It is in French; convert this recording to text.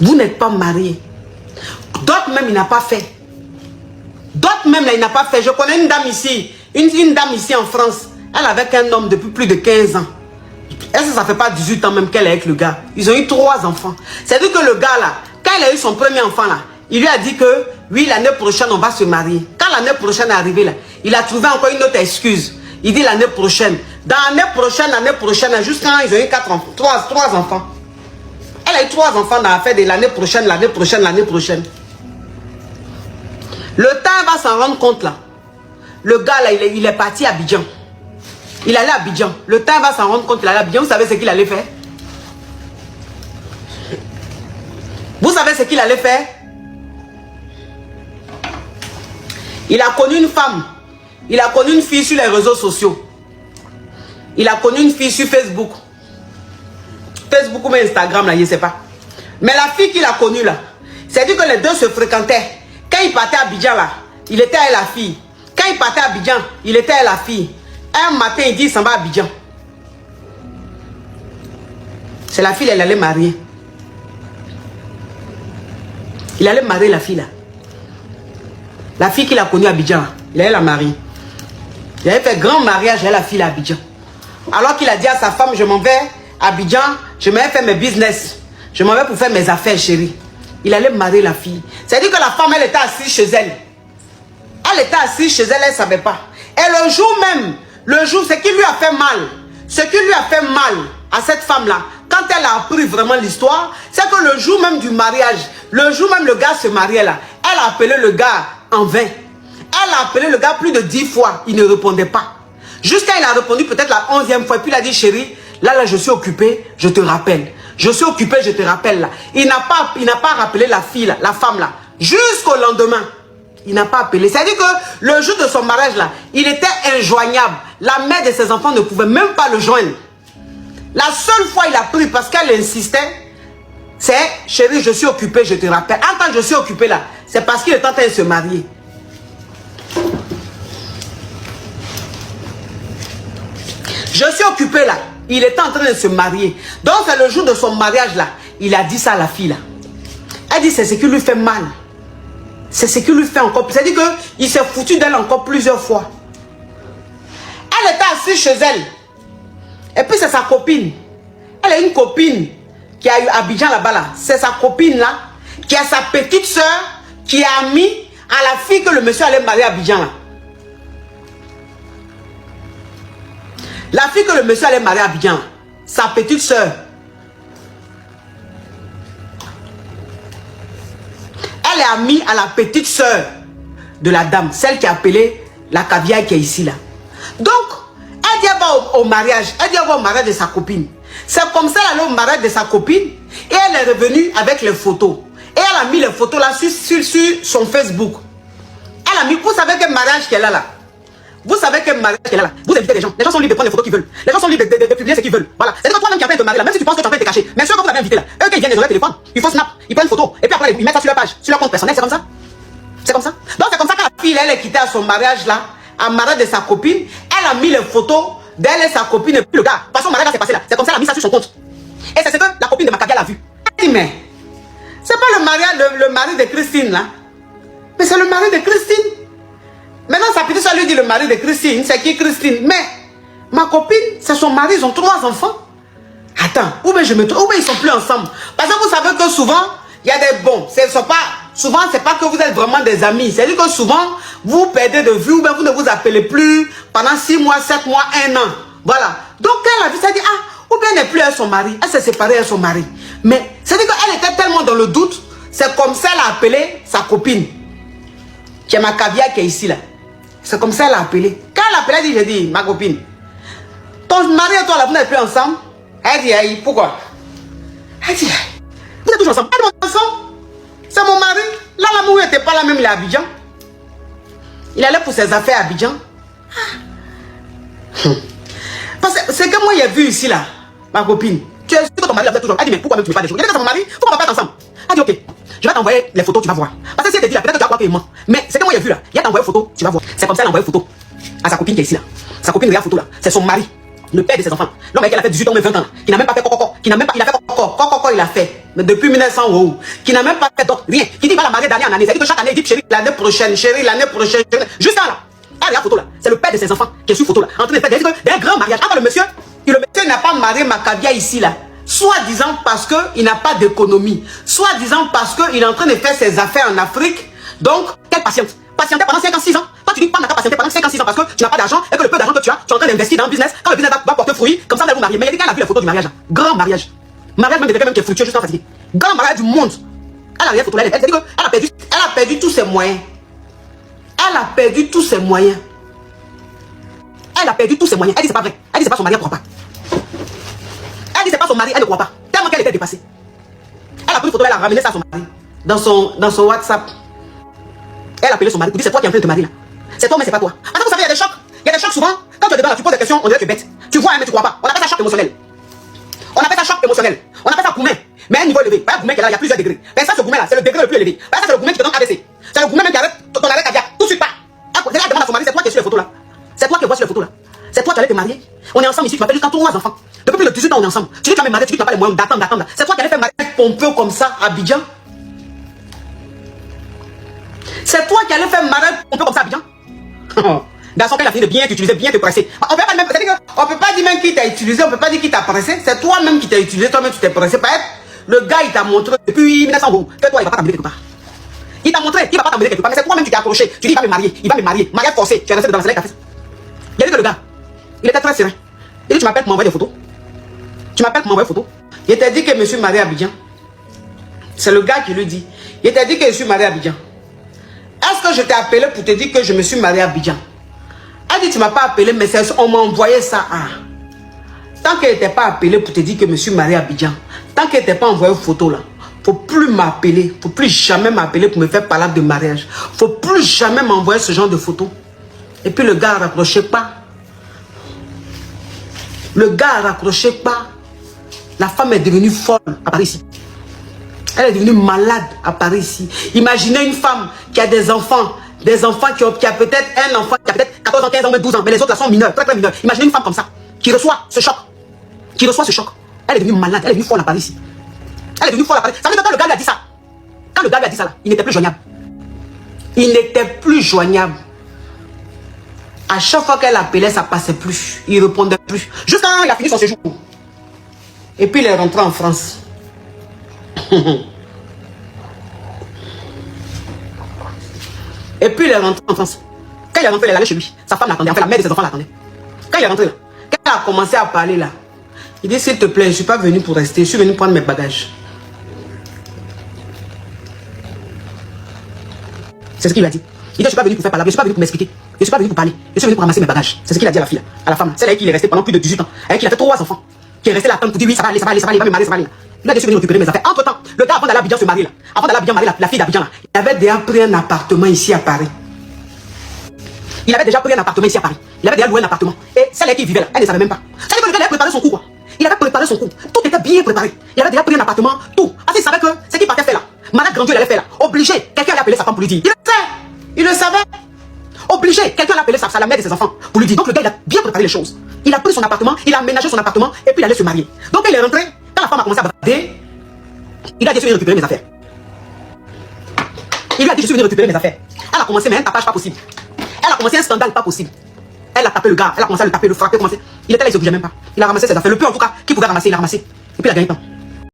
Vous n'êtes pas marié. D'autres même, il n'a pas fait. D'autres même, là, il n'a pas fait. Je connais une dame ici, une dame ici en France. Elle est avec un homme depuis plus de 15 ans. Est-ce que ça ne fait pas 18 ans même qu'elle est avec le gars? Ils ont eu 3 enfants. C'est-à-dire que le gars, là, quand il a eu son premier enfant, là, il lui a dit que, oui, l'année prochaine, on va se marier. Quand l'année prochaine est arrivée, là, il a trouvé encore une autre excuse. Il dit l'année prochaine. Dans l'année prochaine, jusqu'à quand ils ont eu 3 enfants. Elle a eu 3 enfants dans l'affaire de l'année prochaine. Le temps va s'en rendre compte là. Le gars là, il est parti à Abidjan. Il allait à Abidjan. Le temps va s'en rendre compte, il allait à Abidjan. Vous savez ce qu'il allait faire? Vous savez ce qu'il allait faire? Il a connu une femme. Il a connu une fille sur les réseaux sociaux. Il a connu une fille sur Facebook. Facebook ou Instagram là, je ne sais pas. Mais la fille qu'il a connue là, c'est dit que les deux se fréquentaient. Quand il partait à Abidjan là, il était avec la fille. Quand il partait à Abidjan, il était avec la fille. Un matin, il dit il s'en va à Abidjan. C'est la fille, elle allait marier. Il allait marier la fille là. La fille qu'il a connue à Abidjan, il allait la marier. Il avait fait grand mariage avec la fille à Abidjan. Alors qu'il a dit à sa femme, je m'en vais à Abidjan, je m'en vais faire mes business. Je m'en vais pour faire mes affaires, chérie. Il allait marier la fille. C'est-à-dire que la femme, elle était assise chez elle. Elle était assise chez elle, elle ne savait pas. Et le jour même, ce qui lui a fait mal, ce qui lui a fait mal à cette femme-là, quand elle a appris vraiment l'histoire, c'est que le jour même du mariage, le jour même le gars se mariait là, elle a appelé le gars en vain. Elle a appelé le gars plus de 10 fois, il ne répondait pas. Jusqu'à il a répondu peut-être la 11e fois, puis il a dit chérie, là je suis occupé, je te rappelle. Je suis occupé, je te rappelle là. Il n'a pas rappelé la fille là, la femme là. Jusqu'au lendemain, il n'a pas appelé. C'est-à-dire que le jour de son mariage là, il était injoignable. La mère de ses enfants ne pouvait même pas le joindre. La seule fois il a pris parce qu'elle insistait, c'est chérie, je suis occupé, je te rappelle. En tant que je suis occupé là, c'est parce qu'il est en train de se marier. Je suis occupé là. Il était en train de se marier. Donc c'est le jour de son mariage là. Il a dit ça à la fille là. Elle dit c'est ce qui lui fait mal. C'est ce qui lui fait encore plus. C'est-à-dire qu'il s'est foutu d'elle encore plusieurs fois. Elle était assise chez elle. Et puis c'est sa copine. Elle a une copine qui a eu Abidjan là-bas là. C'est sa copine là. Qui a sa petite soeur. Qui a mis à la fille que le monsieur allait marier à Abidjan là. La fille que le monsieur allait marier à Abidjan, sa petite soeur. Elle est amie à la petite soeur de la dame, celle qui a appelé la caviar qui est ici là. Donc, elle dit elle va au mariage, elle dit elle va au mariage de sa copine. C'est comme ça elle allait au mariage de sa copine et elle est revenue avec les photos. Et elle a mis les photos là sur son Facebook. Elle a mis, vous savez quel mariage qu'elle a là? Vous savez que mariage qu'elle a là, vous invitez les gens sont libres de prendre les photos qu'ils veulent. Les gens sont libres de publier ce qu'ils veulent. Voilà. C'est toi-même qui as fait te marier là, même si tu penses que tu es en train de te cacher. Mais ceux que vous avez invités là, eux qui viennent sur leur téléphone, ils font snap, ils prennent une photo, et puis après ils mettent ça sur leur page, sur leur compte personnel, c'est comme ça. C'est comme ça. Donc c'est comme ça que la fille, elle est quittée à son mariage là, à mariage de sa copine, elle a mis les photos d'elle et sa copine et puis le gars. Parce que son mariage s'est passé là, c'est comme ça elle a mis ça sur son compte. Et c'est ce que la copine de Macabia l'a vu. Elle dit mais, c'est pas le mariage, le mari de Christine là, mais c'est le mari de Christine. Maintenant, sa petite soeur lui dit le mari de Christine, c'est qui Christine? Mais ma copine, c'est son mari, ils ont 3 enfants. Attends, ou bien je me trompe, ou bien ils sont plus ensemble. Parce que vous savez que souvent, il y a des bons. Souvent, c'est pas que vous êtes vraiment des amis. C'est-à-dire que souvent, vous perdez de vue, ou bien vous ne vous appelez plus pendant 6 mois, 7 mois, 1 an. Voilà. Donc, elle a vu ça, elle dit, ah, ou bien elle n'est plus avec son mari. Elle s'est séparée avec son mari. Mais, c'est-à-dire qu'elle était tellement dans le doute, c'est comme ça elle a appelé sa copine, qui est ma caviar qui est ici là. C'est comme ça elle a appelé. Quand elle a appelé, elle dit, j'ai dit, ma copine, ton mari et toi là, vous n'êtes plus ensemble? Elle dit, hey, pourquoi? Elle dit, hey, vous êtes toujours ensemble? Elle dit, ensemble? C'est mon mari. Là, l'amour n'était pas là, même il est à Abidjan. Il allait pour ses affaires à Abidjan. Parce que c'est que moi, j'ai vu ici là, ma copine. Tu es sûr que ton mari là, toujours. Elle dit, mais pourquoi même tu ne fais pas des choses? Elle dit, c'est mon mari, pourquoi on va pas être ensemble? Elle dit, ok, je vais t'envoyer les photos, tu vas voir. Parce que si elle te dit là, peut-être que tu vas croire qu'il ment. Mais c'est que moi, j'ai vu là, il y a t'envoyé photos, tu vas voir. C'est comme ça, elle a envoyé photo à sa copine qui est ici là. Sa copine, regarde photo là, c'est son mari, le père de ses enfants. L'homme avec qui elle a fait 18 ans, mais 20 ans, qui n'a même pas fait coco. qui n'a même pas, il a fait Coco, il a fait. Mais depuis 1900, wow, qui n'a même pas fait d'autres, rien. Qui dit va la marier d'année en année. C'est-à-dire que chaque année, il dit chérie, l'année prochaine, chérie, l'année prochaine, chérie. Jusqu'à là. Ah, regarde la photo là. C'est le père de ses enfants qui est sur photo là. En train de faire des grands mariages. Ah, le monsieur n'a pas marié Macavia ici là. Soi-disant parce qu'il n'a pas d'économie. Soi-disant parce qu'il est en train de faire ses affaires en Afrique. Donc, quelle patiente? Patienter pendant 5 ans, 6 ans. Toi, tu dis pas, n'a pas patienter pendant 5 ans, 6 ans parce que tu n'as pas d'argent et que le peu d'argent que tu es en train d'investir dans le business. Quand le business va porter fruit, comme ça, on va vous marier. Mais il y a quelqu'un qui a vu les photos du mariage là. Grand mariage. Mariage même de quelqu'un même qui est fructueux, juste en fatigué. Grand mariage du monde. Elle a rien photo là. Elle dit qu'elle a perdu tous ses moyens. Elle a perdu tous ses moyens. Elle a perdu tous ses moyens. Elle dit c'est pas vrai. Elle dit c'est pas son mari, elle ne croit pas. Elle dit c'est pas son mari, elle ne croit pas. Tellement qu'elle était dépassée. Elle a pris une photo, elle a ramené ça à son mari. Dans son WhatsApp. Elle a appelé son mari. Elle dit c'est toi qui es en train de te marier là. C'est toi mais c'est pas toi. Attends, vous savez, il y a des chocs. Il y a des chocs souvent. Quand tu es dedans là, tu poses des questions, on dirait que tu es bête. Tu vois, hein, mais tu crois pas. On appelle ça choc émotionnel. On appelle ça choc émotionnel. On appelle ça gourmet. Mais à un niveau élevé. Pas gourmet qui est là, il y a plusieurs degrés. Mais ça, ce gourmet là, c'est le degré le plus élevé. Ça, c'est le gourmet qui te donne AVC. C'est le gourmet même qui arrête ton arrêt cardiaque. Tout de suite pas. Elle demande à son mari, c'est toi qui es sur les photos là. C'est toi qui vois sur les photos là. C'est toi qui allais te marier. On est ensemble ici, tu m'appelles jusqu'à 3 enfants. Depuis plus de 18 ans, on est ensemble. Tu dis que tu vas me marier, tu dis que tu n'as pas les moyens d'attendre. C'est toi qui allais faire marier Pompeo comme ça à Abidjan. C'est toi qui allais faire marier Pompeo comme ça à Abidjan. Garçon, quand il a fini de bien t'utiliser, bien te presser. On peut pas dire même qui t'a utilisé, on peut pas dire qui t'a pressé. C'est toi-même qui t'a utilisé, toi-même tu t'es pressé. Le gars, il t'a montré depuis 1900 que toi, il va pas t'amener quelque part. Il t'a montré, il va pas t'amener quelque part. Mais c'est toi-même qui t'es accroché. Tu dis, il va me marier, il va me marier. Mariage forcé. Tu es resté dans la salle, il a fait ça. Il a dit que le gars, il était très serein. Il dit, tu m'appelles pour m'envoyer des photos. Tu m'appelles pour m'envoyer des photos. Il t'a dit que je suis marié à Abidjan. C'est le gars qui lui dit. Il t'a dit que je suis marié à Abidjan. Est-ce que je t'ai appelé pour te dire que je me suis marié à Abidjan? Elle dit, tu ne m'as pas appelé, mais on m'a envoyé ça. Tant qu'elle n'était pas appelée pour te dire que je me suis marié à Abidjan, tant qu'elle n'était pas envoyé une photo là, il ne faut plus m'appeler. Il ne faut plus jamais m'appeler pour me faire parler de mariage. Il ne faut plus jamais m'envoyer ce genre de photos. Et puis le gars ne raccrochait pas. Le gars ne raccrochait pas. La femme est devenue folle à Paris ici. Elle est devenue malade à Paris ici. Imaginez une femme qui a des enfants qui a peut-être un enfant qui a peut-être 14 ans, 15 ans, 12 ans, mais les autres là sont mineurs, très très mineurs. Imaginez une femme comme ça, qui reçoit ce choc. Elle est devenue malade, elle est devenue folle à Paris ici. Elle est devenue folle à Paris. Ça veut dire que quand le gars lui a dit ça, là, il n'était plus joignable. Il n'était plus joignable. À chaque fois qu'elle appelait, ça passait plus. Il répondait plus. Jusqu'à quand il a fini son séjour. Et puis il est rentré en France. Et puis il est rentré en France. Quand il est rentré, il est allé chez lui. Sa femme l'attendait. En fait, la mère de ses enfants l'attendait. Quand il est rentré là, quand il a commencé à parler là, il dit s'il te plaît, je ne suis pas venu pour rester, je suis venu prendre mes bagages. C'est ce qu'il a dit. Il dit je ne suis pas venu pour faire parler, je ne suis pas venu pour m'expliquer. Je ne suis pas venu pour parler, je suis venu pour ramasser mes bagages. C'est ce qu'il a dit à la fille, à la femme. Celle avec qui il est resté pendant plus de 18 ans. Avec qui il a fait 3 enfants. Qui est resté là pour dire oui, ça va aller, il va me marier, ça va aller. Il a décidé de récupérer mes affaires. Entre temps, le gars avant d'aller à Abidjan se marier là, avant d'aller à Abidjan marier la fille d'Abidjan là, il avait déjà pris un appartement ici à Paris. Il avait déjà loué un appartement. Et celle qui vivait là, elle ne savait même pas. Ça veut dire que le gars avait préparé son coup quoi. Il avait préparé son coup. Tout était bien préparé. Il avait déjà pris un appartement, tout. Parce qu'il savait que ce qu'il partait faire là, malade grandiose il allait faire là. Obligé, quelqu'un allait appeler sa femme pour lui dire. Il le savait. Obligé, quelqu'un allait appeler la mère de ses enfants pour lui dire. Donc le gars il a bien préparé les choses. Il a pris son appartement, il a aménagé son appartement et puis il allait se marier. Donc il est rentré. Quand la femme a commencé à bavarder, il a dit je vais récupérer mes affaires. Il lui a dit je suis venu récupérer mes affaires. Elle a commencé mais un tapage pas possible. Elle a commencé un scandale pas possible. Elle a tapé le gars, elle a commencé à le taper, le frapper, commencer. Il était là, il se bougeait même pas. Il a ramassé ses affaires. Le peu en tout cas, qui pouvait ramasser, il a ramassé. Et puis il a gagné temps.